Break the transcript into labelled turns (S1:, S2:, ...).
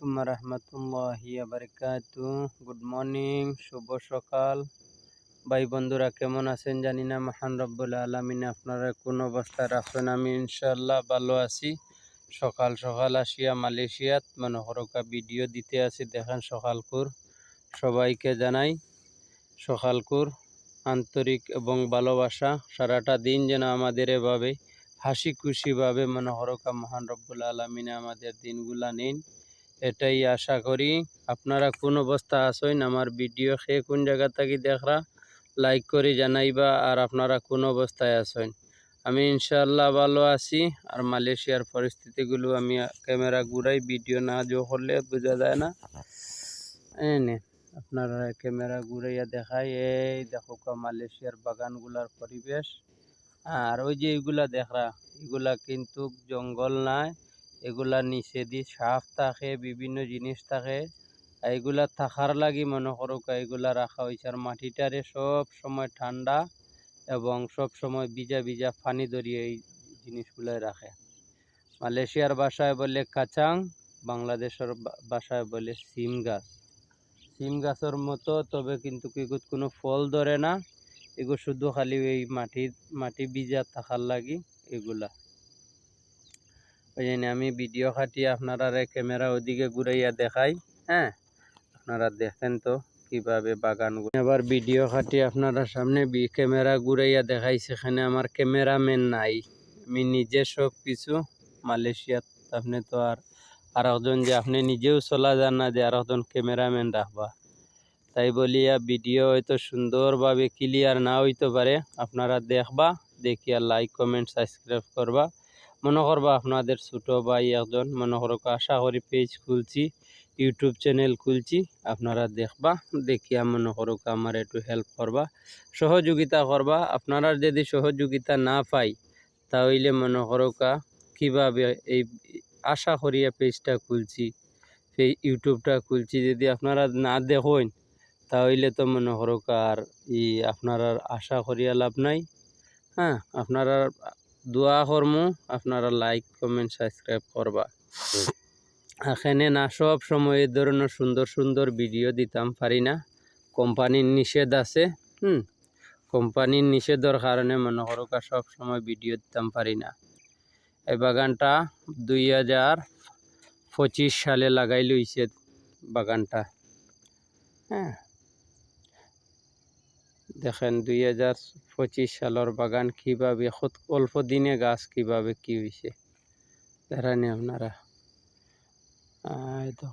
S1: আলাইকুম রহমতুল্লাহি বারাকাতু। গুড মর্নিং, শুভ সকাল ভাই বন্ধুরা, কেমন আছেন জানি না। মহান রব্বুল আলামিন আপনারা কোন অবস্থায় রাখেন, আমি ইনশাআল্লাহ ভালো আছি। সকাল সকাল আসিয়া মালয়েশিয়াত মনোহরকা ভিডিও দিতে আছি। দেখেন সকালকুর সবাইকে জানাই সকালকুর আন্তরিক এবং ভালোবাসা। সারাটা দিন যেন আমাদের এভাবে হাসি খুশিভাবে মনোহরকা মহান রব্বুল আলামিনে আমাদের দিনগুলা নিন, এটাই আশা করি। আপনারা কোন অবস্থা আছেন, আমার ভিডিও খেয়ে কোন জায়গা থেকে দেখরা লাইক করে জানাইবা। আর আপনারা কোন অবস্থায় আছেন, আমি ইনশাআল্লাহ ভালো আছি। আর মালয়েশিয়ার পরিস্থিতিগুলো আমি ক্যামেরা ঘুরাই, ভিডিও না করলে বোঝা যায় না। এনে আপনারা ক্যামেরা ঘুরাইয়া দেখাই, এই দেখো মালয়েশিয়ার বাগানগুলার পরিবেশ। আর ওই যে এগুলা দেখরা, এগুলা কিন্তু জঙ্গল নাই, এগুলা নিচে দিয়ে সাপ থাকে, বিভিন্ন জিনিস থাকে। এগুলা থাকার লাগি মনে করো এগুলা রাখা হয়েছে। আর মাটিটারে সব সময় ঠান্ডা এবং সব সময় ভিজা ভিজা পানি ধরিয়ে এই জিনিসগুলাই রাখে। মালয়েশিয়ার ভাষায় বলে কাচাং, বাংলাদেশের ভাষায় বলে সিম গাছ। সিম গাছের মতো, তবে কিন্তু এগুলো কোনো ফল ধরে না। এগুলো শুধু খালি এই মাটি ভিজা থাকার লাগি এগুলা। ওই জন্য আমি ভিডিও খাটিয়ে আপনারা ক্যামেরা ওদিকে ঘুরাইয়া দেখাই। হ্যাঁ, আপনারা দেখেন তো কিভাবে বাগানগুলো। আবার ভিডিও খাটিয়ে আপনারা সামনে ক্যামেরা ঘুরাইয়া দেখাই, সেখানে আমার ক্যামেরাম্যান নাই, আমি নিজে সব কিছু। মালয়েশিয়াত আপনি তো আর একজন যে আপনি নিজেও চলা যান না যে আর একজন ক্যামেরাম্যান রাখবা। তাই বলিয়া ভিডিও হয়তো সুন্দরভাবে ক্লিয়ার না হইতে পারে। আপনারা দেখবা, দেখিয়া লাইক কমেন্ট সাবস্ক্রাইব করবা। মনে করবা আপনাদের ছোট ভাই একজন, মনে করো আশা করি পেজ খুলছি, ইউটিউব চ্যানেল খুলছি, আপনারা দেখবা, দেখিয়া মনে করো আমার একটু হেল্প করবা, সহযোগিতা করবা। আপনারা যদি সহযোগিতা না পাই, তাহলে মনে করো কীভাবে এই আশা করিয়া পেজটা খুলছি, সেই ইউটিউবটা খুলছি, যদি আপনারা না দেখেন তাহলে তো মনে করো আর আপনারা আশা করিয়া লাভ নাই। হ্যাঁ, আপনারা দোয়া করমু, আপনারা লাইক কমেন্ট সাবস্ক্রাইব করবা। এখানে না সব সময় এই ধরনের সুন্দর সুন্দর ভিডিও দিতাম পারি না, কোম্পানির নিষেধ আছে। কোম্পানির নিষেধের কারণে মনে করো সব সময় ভিডিও দিতাম পারি না। এই বাগানটা 2025 সালে লাগাই লইছে বাগানটা। হ্যাঁ, দেখেন 2025 সালের বাগান কিভাবে অল্প দিনে গাছ কিভাবে কি হয়েছে, দেখানি আপনারা।